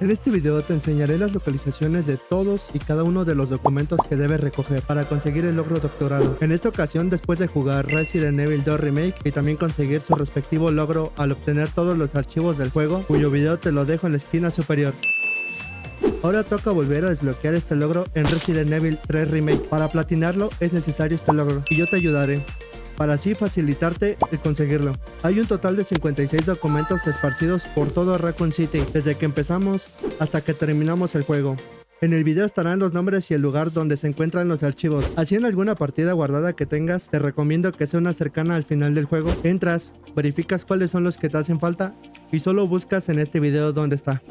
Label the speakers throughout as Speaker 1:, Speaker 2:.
Speaker 1: En este video te enseñaré las localizaciones de todos y cada uno de los documentos que debes recoger para conseguir el logro doctorado. En esta ocasión, después de jugar Resident Evil 2 Remake y también conseguir su respectivo logro al obtener todos los archivos del juego, cuyo video te lo dejo en la esquina superior. Ahora toca volver a desbloquear este logro en Resident Evil 3 Remake. Para platinarlo es necesario este logro y yo te ayudaré para así facilitarte el conseguirlo. Hay un total de 56 documentos esparcidos por todo Raccoon City, desde que empezamos hasta que terminamos el juego. En el video estarán los nombres y el lugar donde se encuentran los archivos. Así en alguna partida guardada que tengas, te recomiendo que sea una cercana al final del juego. Entras, verificas cuáles son los que te hacen falta y solo buscas en este video dónde está.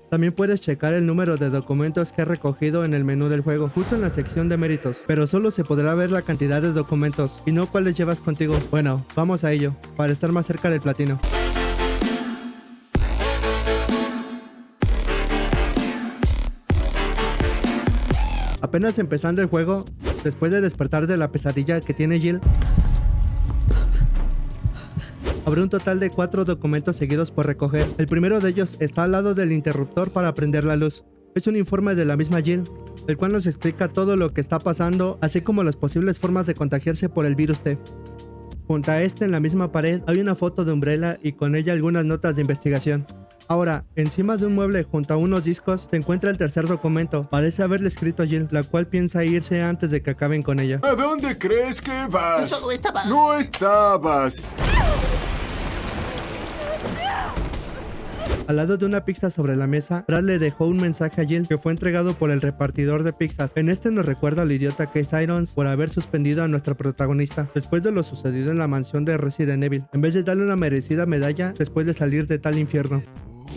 Speaker 1: También puedes checar el número de documentos que he recogido en el menú del juego, justo en la sección de méritos, pero solo se podrá ver la cantidad de documentos y no cuáles llevas contigo. Bueno, vamos a ello, para estar más cerca del platino. Apenas empezando el juego, después de despertar de la pesadilla que tiene Jill, habrá un total de 4 documentos seguidos por recoger. El primero de ellos está al lado del interruptor para prender la luz. Es un informe de la misma Jill, el cual nos explica todo lo que está pasando, así como las posibles formas de contagiarse por el virus T. Junto a este, en la misma pared, hay una foto de Umbrella y con ella algunas notas de investigación. Ahora, encima de un mueble junto a unos discos, se encuentra el tercer documento. Parece haberle escrito a Jill, la cual piensa irse antes de que acaben con ella.
Speaker 2: ¿A dónde crees que vas?
Speaker 3: Solo estaba...
Speaker 2: No estabas.
Speaker 1: Al lado de una pizza sobre la mesa, Brad le dejó un mensaje a Jill que fue entregado por el repartidor de pizzas. En este nos recuerda al idiota Case Irons por haber suspendido a nuestra protagonista después de lo sucedido en la mansión de Resident Evil, en vez de darle una merecida medalla después de salir de tal infierno.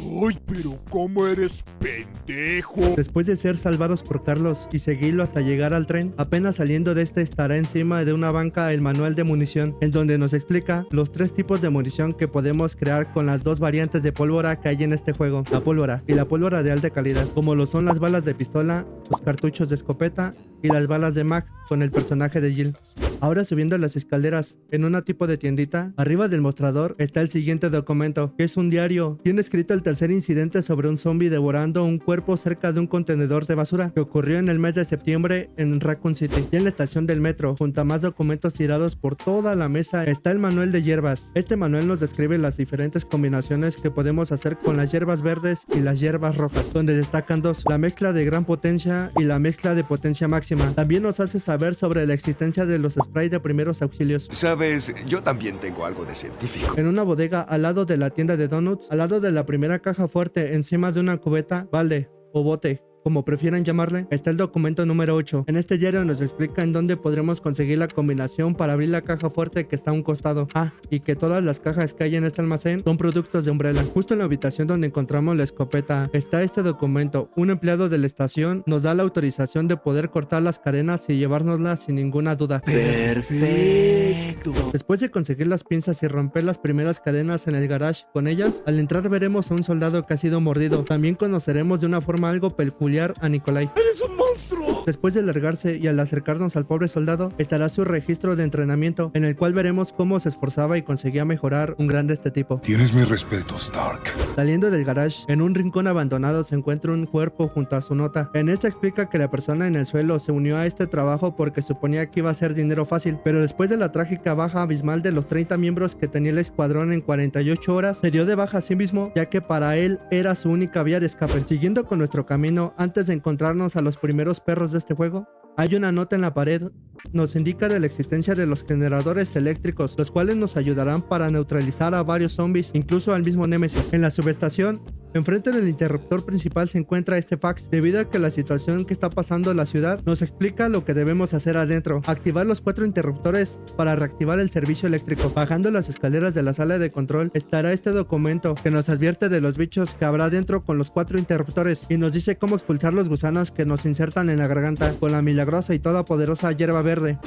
Speaker 2: Uy, pero ¿cómo eres pendejo?
Speaker 1: Después de ser salvados por Carlos y seguirlo hasta llegar al tren, apenas saliendo de este estará encima de una banca el manual de munición, en donde nos explica los 3 tipos de munición que podemos crear con las 2 variantes de pólvora que hay en este juego, la pólvora y la pólvora de alta calidad, como lo son las balas de pistola, los cartuchos de escopeta y las balas de mag con el personaje de Jill. Ahora subiendo las escaleras, en una tipo de tiendita, arriba del mostrador está el siguiente documento, que es un diario. Tiene escrito el tercer incidente sobre un zombie devorando un cuerpo cerca de un contenedor de basura, que ocurrió en el mes de septiembre en Raccoon City. Y en la estación del metro, junto a más documentos tirados por toda la mesa, está el manual de hierbas. Este manual nos describe las diferentes combinaciones que podemos hacer con las hierbas verdes y las hierbas rojas, donde destacan 2, la mezcla de gran potencia y la mezcla de potencia máxima. También nos hace saber sobre la existencia de los spray de primeros auxilios.
Speaker 4: Sabes, yo también tengo algo de científico.
Speaker 1: En una bodega al lado de la tienda de donuts, al lado de la primera caja fuerte, encima de una cubeta, balde o bote, como prefieran llamarle, está el documento número 8. En este diario nos explica en dónde podremos conseguir la combinación para abrir la caja fuerte que está a un costado. Y que todas las cajas que hay en este almacén son productos de Umbrella. Justo en la habitación donde encontramos la escopeta está este documento. Un empleado de la estación nos da la autorización de poder cortar las cadenas y llevárnoslas sin ninguna duda.
Speaker 3: Perfecto.
Speaker 1: Después de conseguir las pinzas y romper las primeras cadenas en el garage con ellas, al entrar veremos a un soldado que ha sido mordido. También conoceremos de una forma algo peculiar a Nikolai.
Speaker 2: ¡Eres un monstruo!
Speaker 1: Después de largarse y al acercarnos al pobre soldado, estará su registro de entrenamiento, en el cual veremos cómo se esforzaba y conseguía mejorar un grande este tipo.
Speaker 5: Tienes mi respeto, Stark.
Speaker 1: Saliendo del garage, en un rincón abandonado se encuentra un cuerpo junto a su nota. En esta explica que la persona en el suelo se unió a este trabajo porque suponía que iba a ser dinero fácil, pero después de la trágica baja abismal de los 30 miembros que tenía el escuadrón en 48 horas, se dio de baja a sí mismo, ya que para él era su única vía de escape. Siguiendo con nuestro camino, antes de encontrarnos a los primeros perros de este juego, hay una nota en la pared. Nos indica de la existencia de los generadores eléctricos, los cuales nos ayudarán para neutralizar a varios zombies, incluso al mismo Némesis. En la subestación, enfrente del interruptor principal se encuentra este fax. Debido a que la situación que está pasando en la ciudad, nos explica lo que debemos hacer adentro. Activar los 4 interruptores para reactivar el servicio eléctrico. Bajando las escaleras de la sala de control estará este documento que nos advierte de los bichos que habrá dentro con los 4 interruptores y nos dice cómo expulsar los gusanos que nos insertan en la garganta con la milagrosa y todopoderosa hierba verde.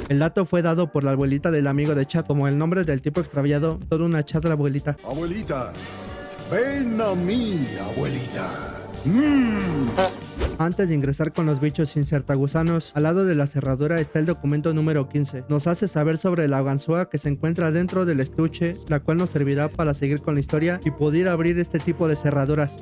Speaker 1: El dato fue dado por la abuelita del amigo de Chad, como el nombre del tipo extraviado, toda una Chad de la abuelita.
Speaker 5: Abuelita, ven a mí, abuelita.
Speaker 1: Antes de ingresar con los bichos insertagusanos, al lado de la cerradura está el documento número 15. Nos hace saber sobre la ganzúa que se encuentra dentro del estuche, la cual nos servirá para seguir con la historia y poder abrir este tipo de cerraduras.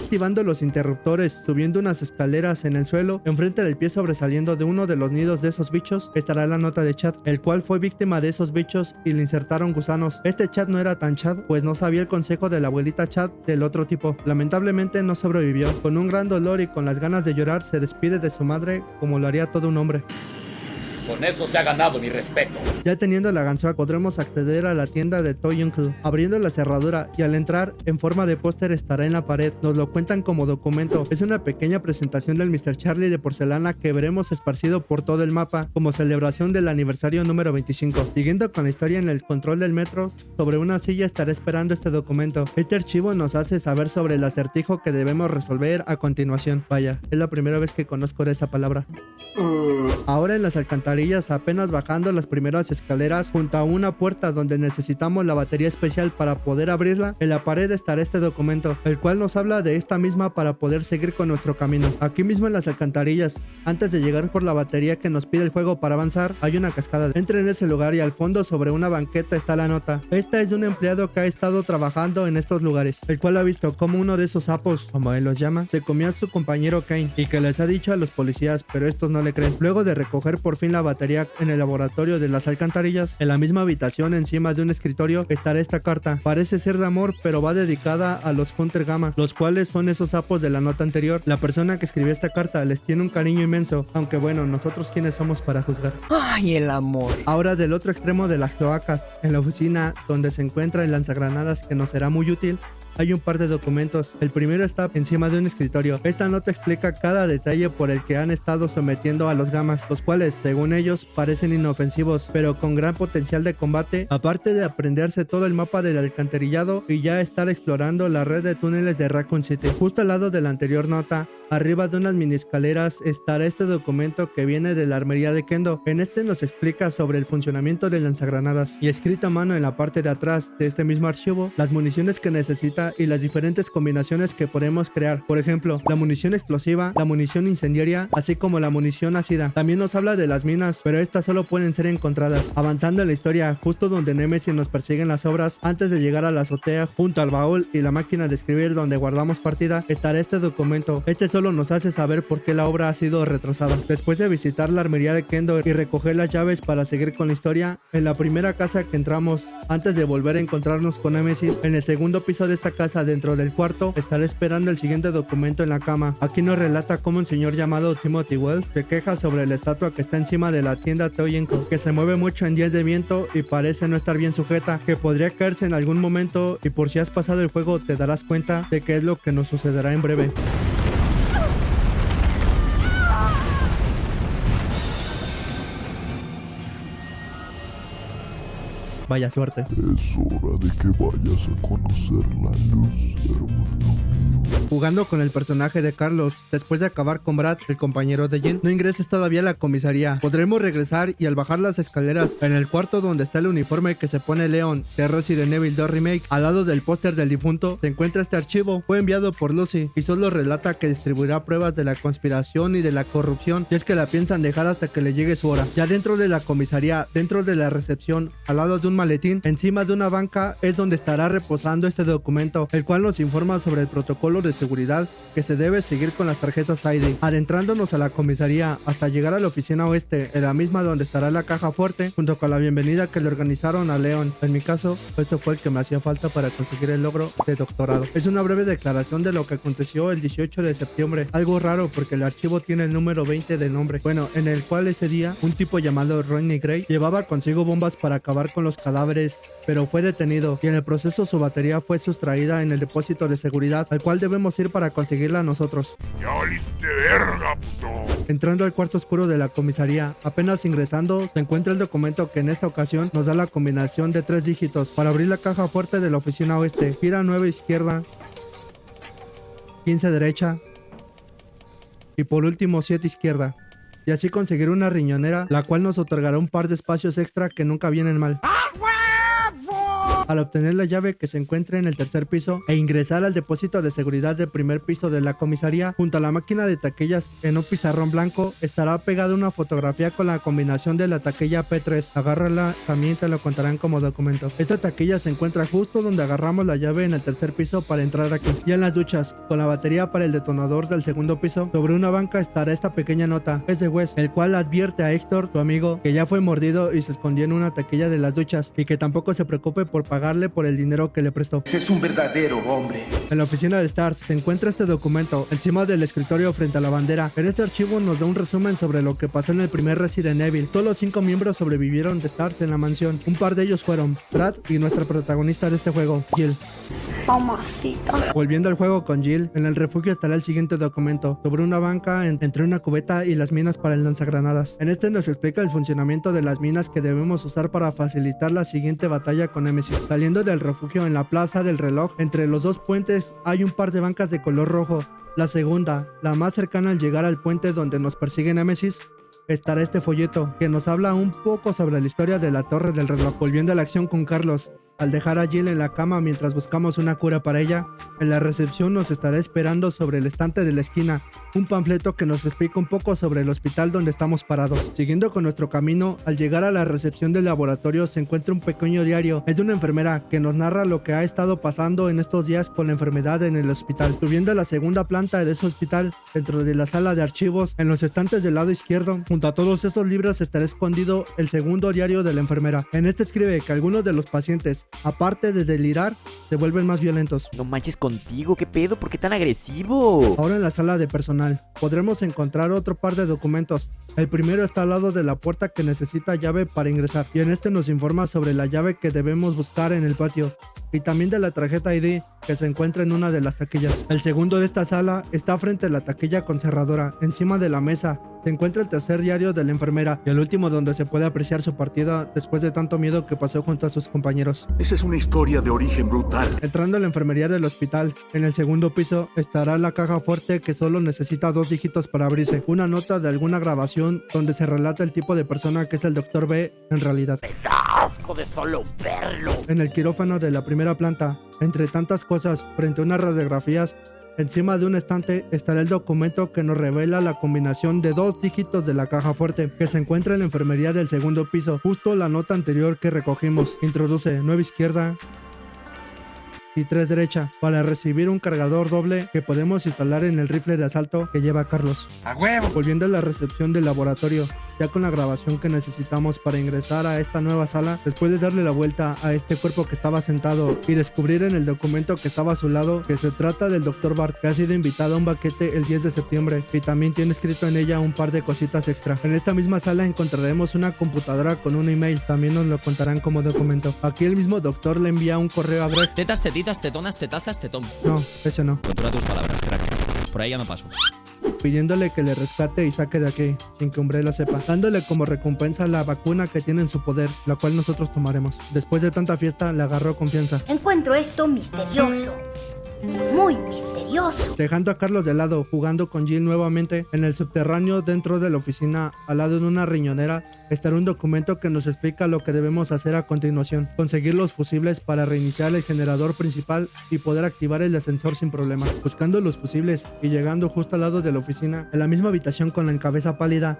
Speaker 1: Activando los interruptores, subiendo unas escaleras en el suelo, enfrente del pie sobresaliendo de uno de los nidos de esos bichos, estará la nota de Chad, el cual fue víctima de esos bichos y le insertaron gusanos. Este Chad no era tan Chad, pues no sabía el consejo de la abuelita Chad del otro tipo. Lamentablemente no sobrevivió. Con un gran dolor y con las ganas de llorar, se despide de su madre como lo haría todo un hombre.
Speaker 6: Con eso se ha ganado mi respeto.
Speaker 1: Ya teniendo la ganzúa podremos acceder a la tienda de Toy Uncle, abriendo la cerradura, y al entrar en forma de póster estará en la pared. Nos lo cuentan como documento. Es una pequeña presentación del Mr. Charlie de porcelana que veremos esparcido por todo el mapa como celebración del aniversario número 25. Siguiendo con la historia, en el control del metro, sobre una silla estará esperando este documento. Este archivo nos hace saber sobre el acertijo que debemos resolver a continuación. Vaya, es la primera vez que conozco esa palabra. Ahora en las alcantarillas, apenas bajando las primeras escaleras junto a una puerta donde necesitamos la batería especial para poder abrirla, en la pared estará este documento, el cual nos habla de esta misma para poder seguir con nuestro camino. Aquí mismo en las alcantarillas, antes de llegar por la batería que nos pide el juego para avanzar, hay una cascada. Entra en ese lugar y al fondo sobre una banqueta está la nota. Esta es de un empleado que ha estado trabajando en estos lugares, el cual ha visto como uno de esos sapos, como él los llama, se comió a su compañero Kane y que les ha dicho a los policías, pero estos no le creen. Luego de recoger por fin la batería en el laboratorio de las alcantarillas, en la misma habitación encima de un escritorio estará esta carta. Parece ser de amor, pero va dedicada a los Hunter Gamma, los cuales son esos sapos de la nota anterior. La persona que escribió esta carta les tiene un cariño inmenso, aunque bueno, nosotros quiénes somos para juzgar.
Speaker 3: Ay, el amor.
Speaker 1: Ahora del otro extremo de las cloacas, en la oficina donde se encuentra el lanzagranadas que nos será muy útil, hay un par de documentos. El primero está encima de un escritorio. Esta nota explica cada detalle por el que han estado sometiendo a los gamas, los cuales, según ellos, parecen inofensivos, pero con gran potencial de combate, aparte de aprenderse todo el mapa del alcantarillado y ya estar explorando la red de túneles de Raccoon City. Justo al lado de la anterior nota, arriba de unas mini escaleras, estará este documento que viene de la armería de Kendo. En este nos explica sobre el funcionamiento de lanzagranadas y escrito a mano en la parte de atrás de este mismo archivo, las municiones que necesita y las diferentes combinaciones que podemos crear. Por ejemplo, la munición explosiva, la munición incendiaria, así como la munición ácida. También nos habla de las minas, pero estas solo pueden ser encontradas. Avanzando en la historia, justo donde Nemesis nos persigue en las obras, antes de llegar a la azotea, junto al baúl y la máquina de escribir donde guardamos partida, estará este documento. Este solo nos hace saber por qué la obra ha sido retrasada. Después de visitar la armería de Kendo y recoger las llaves para seguir con la historia, en la primera casa que entramos, antes de volver a encontrarnos con Nemesis, en el segundo piso de esta casa, dentro del cuarto, estará esperando el siguiente documento en la cama. Aquí nos relata cómo un señor llamado Timothy Wells se queja sobre la estatua que está encima de la tienda Toy Uncle, que se mueve mucho en días de viento y parece no estar bien sujeta, que podría caerse en algún momento, y por si has pasado el juego te darás cuenta de qué es lo que nos sucederá en breve. Vaya suerte.
Speaker 5: Es hora de que vayas a conocer la luz, hermano mío.
Speaker 1: Jugando con el personaje de Carlos, después de acabar con Brad, el compañero de Jin, no ingreses todavía a la comisaría. Podremos regresar y al bajar las escaleras, en el cuarto donde está el uniforme que se pone Leon de Resident Evil 2 Remake, al lado del póster del difunto, se encuentra este archivo. Fue enviado por Lucy y solo relata que distribuirá pruebas de la conspiración y de la corrupción, y es que la piensan dejar hasta que le llegue su hora. Ya dentro de la comisaría, dentro de la recepción, al lado de un maletín, encima de una banca, es donde estará reposando este documento, el cual nos informa sobre el protocolo de seguridad que se debe seguir con las tarjetas ID. Adentrándonos a la comisaría hasta llegar a la oficina oeste, en la misma donde estará la caja fuerte, junto con la bienvenida que le organizaron a Leon. En mi caso, esto fue el que me hacía falta para conseguir el logro de doctorado. Es una breve declaración de lo que aconteció el 18 de septiembre, algo raro porque el archivo tiene el número 20 del nombre, bueno, en el cual ese día un tipo llamado Rodney Gray llevaba consigo bombas para acabar con los cadáveres, pero fue detenido y en el proceso su batería fue sustraída en el depósito de seguridad, al cual debemos ir para conseguirla nosotros.
Speaker 2: ¡Ya valiste verga, puto!
Speaker 1: Entrando al cuarto oscuro de la comisaría, apenas ingresando, se encuentra el documento que en esta ocasión nos da la combinación de 3 dígitos. Para abrir la caja fuerte de la oficina oeste, gira 9 izquierda, 15 derecha y por último 7 izquierda. Y así conseguir una riñonera, la cual nos otorgará un par de espacios extra que nunca vienen mal. Al obtener la llave que se encuentra en el tercer piso e ingresar al depósito de seguridad del primer piso de la comisaría, junto a la máquina de taquillas en un pizarrón blanco estará pegada una fotografía con la combinación de la taquilla P3. Agárrala, también te lo contarán como documento. Esta taquilla se encuentra justo donde agarramos la llave en el tercer piso para entrar aquí. Ya en las duchas, con la batería para el detonador del segundo piso, sobre una banca estará esta pequeña nota. Es de Wes, el cual advierte a Héctor, tu amigo, que ya fue mordido y se escondió en una taquilla de las duchas y que tampoco se preocupe por pagarle por el dinero que le prestó.
Speaker 7: Es un verdadero hombre.
Speaker 1: En la oficina de Stars se encuentra este documento encima del escritorio frente a la bandera. En este archivo nos da un resumen sobre lo que pasó en el primer Resident Evil. Todos los 5 miembros sobrevivieron de Stars en la mansión. Un par de ellos fueron Brad y nuestra protagonista de este juego, Jill.
Speaker 8: Mamacita.
Speaker 1: Volviendo al juego con Jill, en el refugio estará el siguiente documento, sobre una banca entre una cubeta y las minas para el lanzagranadas. En este nos explica el funcionamiento de las minas que debemos usar para facilitar la siguiente batalla con Nemesis. Saliendo del refugio en la plaza del reloj, entre los dos puentes hay un par de bancas de color rojo. La segunda, la más cercana al llegar al puente donde nos persigue Nemesis, estará este folleto que nos habla un poco sobre la historia de la torre del reloj. Volviendo a la acción con Carlos, al dejar a Jill en la cama mientras buscamos una cura para ella, en la recepción nos estará esperando sobre el estante de la esquina un panfleto que nos explica un poco sobre el hospital donde estamos parados. Siguiendo con nuestro camino, al llegar a la recepción del laboratorio se encuentra un pequeño diario. Es de una enfermera que nos narra lo que ha estado pasando en estos días con la enfermedad en el hospital. Subiendo a la segunda planta de ese hospital, dentro de la sala de archivos, en los estantes del lado izquierdo, junto a todos esos libros estará escondido el segundo diario de la enfermera. En este escribe que algunos de los pacientes, aparte de delirar, se vuelven más violentos.
Speaker 3: No manches contigo, ¿qué pedo? ¿Por qué tan agresivo?
Speaker 1: Ahora en la sala de personal podremos encontrar otro par de documentos. El primero está al lado de la puerta que necesita llave para ingresar, y en este nos informa sobre la llave que debemos buscar en el patio, y también de la tarjeta ID que se encuentra en una de las taquillas. El segundo de esta sala está frente a la taquilla con cerradura. Encima de la mesa se encuentra el tercer diario de la enfermera, y el último donde se puede apreciar su partida después de tanto miedo que pasó junto a sus compañeros.
Speaker 7: Esa es una historia de origen brutal.
Speaker 1: Entrando a la enfermería del hospital, en el segundo piso estará la caja fuerte que solo necesita 2 dígitos para abrirse. Una nota de alguna grabación donde se relata el tipo de persona que es el Dr. B en realidad.
Speaker 3: ¡Asco de solo verlo!
Speaker 1: En el quirófano de la primera planta, entre tantas cosas, frente a unas radiografías, encima de un estante estará el documento que nos revela la combinación de 2 dígitos de la caja fuerte que se encuentra en la enfermería del segundo piso. Justo la nota anterior que recogimos. Introduce 9 izquierda y 3 derecha para recibir un cargador doble que podemos instalar en el rifle de asalto que lleva Carlos.
Speaker 7: ¡A huevo!
Speaker 1: Volviendo a la recepción del laboratorio, ya con la grabación que necesitamos para ingresar a esta nueva sala, después de darle la vuelta a este cuerpo que estaba sentado y descubrir en el documento que estaba a su lado que se trata del Dr. Bart, que ha sido invitado a un banquete el 10 de septiembre y también tiene escrito en ella un par de cositas extra. En esta misma sala encontraremos una computadora con un email, también nos lo contarán como documento. Aquí el mismo doctor le envía un correo a Brecht.
Speaker 9: Tetas, tetitas, tetonas, tetazas, tetón.
Speaker 1: No, ese no.
Speaker 9: Controla tus palabras, crack. Por ahí ya no paso.
Speaker 1: Pidiéndole que le rescate y saque de aquí, sin que Umbrella sepa, dándole como recompensa la vacuna que tiene en su poder, la cual nosotros tomaremos. Después de tanta fiesta, le agarró confianza.
Speaker 8: Encuentro esto misterioso. Muy misterioso.
Speaker 1: Dejando a Carlos de lado, jugando con Jill nuevamente, en el subterráneo dentro de la oficina, al lado de una riñonera, estará un documento que nos explica lo que debemos hacer a continuación. Conseguir los fusibles para reiniciar el generador principal y poder activar el ascensor sin problemas. Buscando los fusibles y llegando justo al lado de la oficina, en la misma habitación con la cabeza pálida,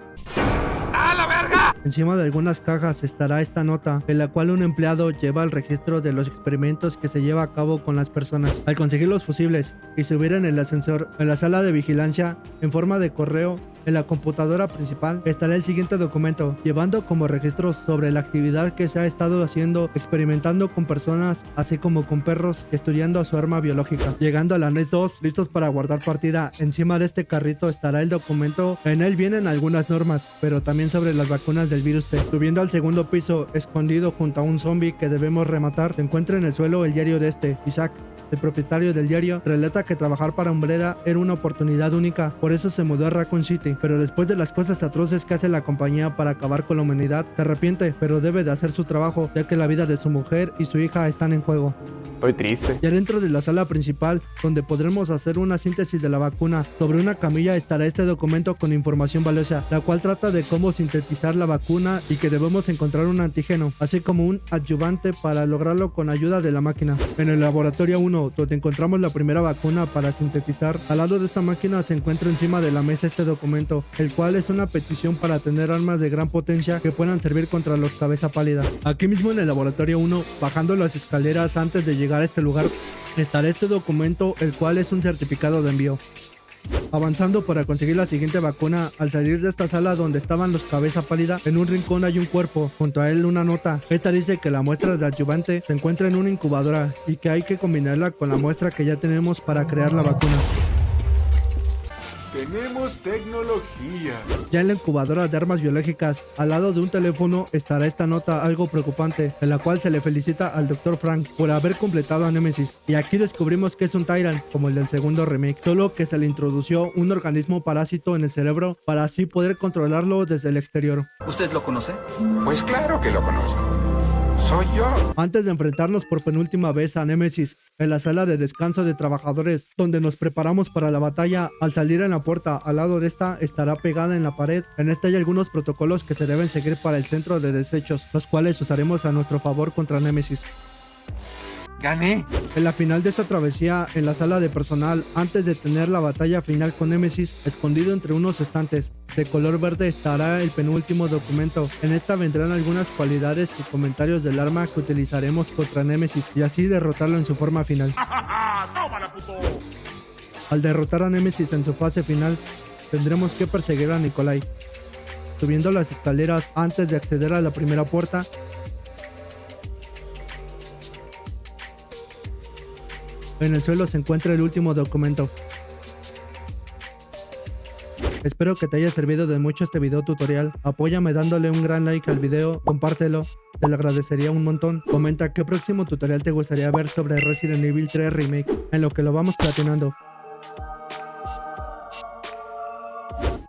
Speaker 1: encima de algunas cajas estará esta nota, en la cual un empleado lleva el registro de los experimentos que se lleva a cabo con las personas. Al conseguir los fusibles y subir en el ascensor, en la sala de vigilancia, en forma de correo, en la computadora principal estará el siguiente documento, llevando como registros sobre la actividad que se ha estado haciendo, experimentando con personas, así como con perros, estudiando a su arma biológica. Llegando al anexo 2, listos para guardar partida, encima de este carrito estará el documento. En él vienen algunas normas, pero también sobre las vacunas del virus T. Subiendo al segundo piso, escondido junto a un zombie que debemos rematar, se encuentra en el suelo el diario de este, Isaac. El propietario del diario relata que trabajar para Umbrella era una oportunidad única, por eso se mudó a Raccoon City, pero después de las cosas atroces que hace la compañía para acabar con la humanidad, se arrepiente, pero debe de hacer su trabajo, ya que la vida de su mujer y su hija están en juego.
Speaker 10: Estoy triste.
Speaker 1: Ya dentro de la sala principal, donde podremos hacer una síntesis de la vacuna, sobre una camilla estará este documento con información valiosa, la cual trata de cómo sintetizar la vacuna y que debemos encontrar un antígeno, así como un adyuvante para lograrlo con ayuda de la máquina. En el laboratorio 1, donde encontramos la primera vacuna para sintetizar, al lado de esta máquina se encuentra encima de la mesa este documento, el cual es una petición para tener armas de gran potencia que puedan servir contra los cabeza pálida. Aquí mismo en el laboratorio 1, bajando las escaleras antes de llegar a este lugar, estará este documento, el cual es un certificado de envío. Avanzando para conseguir la siguiente vacuna, al salir de esta sala donde estaban los cabeza pálida, en un rincón hay un cuerpo, junto a él una nota. Esta dice que la muestra de adyuvante se encuentra en una incubadora y que hay que combinarla con la muestra que ya tenemos para crear la vacuna.
Speaker 7: Tenemos tecnología.
Speaker 1: Ya en la incubadora de armas biológicas, al lado de un teléfono, estará esta nota algo preocupante, en la cual se le felicita al Dr. Frank por haber completado a Nemesis. Y aquí descubrimos que es un Tyrant, como el del segundo remake, solo que se le introdució un organismo parásito en el cerebro para así poder controlarlo desde el exterior.
Speaker 7: ¿Usted lo conoce?
Speaker 2: Pues claro que lo conozco. Soy yo.
Speaker 1: Antes de enfrentarnos por penúltima vez a Nemesis, en la sala de descanso de trabajadores, donde nos preparamos para la batalla, al salir en la puerta, al lado de esta estará pegada en la pared. En esta hay algunos protocolos que se deben seguir para el centro de desechos, los cuales usaremos a nuestro favor contra Nemesis.
Speaker 7: Gané.
Speaker 1: En la final de esta travesía, en la sala de personal, antes de tener la batalla final con Nemesis, escondido entre unos estantes de color verde estará el penúltimo documento. En esta vendrán algunas cualidades y comentarios del arma que utilizaremos contra Nemesis y así derrotarlo en su forma final.
Speaker 2: ¡Tómala, puto!
Speaker 1: Al derrotar a Nemesis en su fase final, tendremos que perseguir a Nikolai. Subiendo las escaleras antes de acceder a la primera puerta, en el suelo se encuentra el último documento. Espero que te haya servido de mucho este video tutorial. Apóyame dándole un gran like al video, compártelo, te lo agradecería un montón. Comenta qué próximo tutorial te gustaría ver sobre Resident Evil 3 Remake, en lo que lo vamos platinando.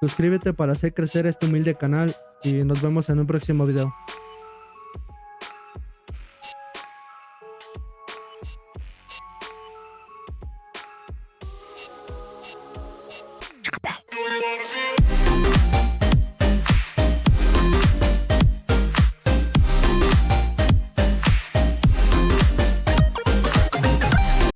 Speaker 1: Suscríbete para hacer crecer este humilde canal y nos vemos en un próximo video.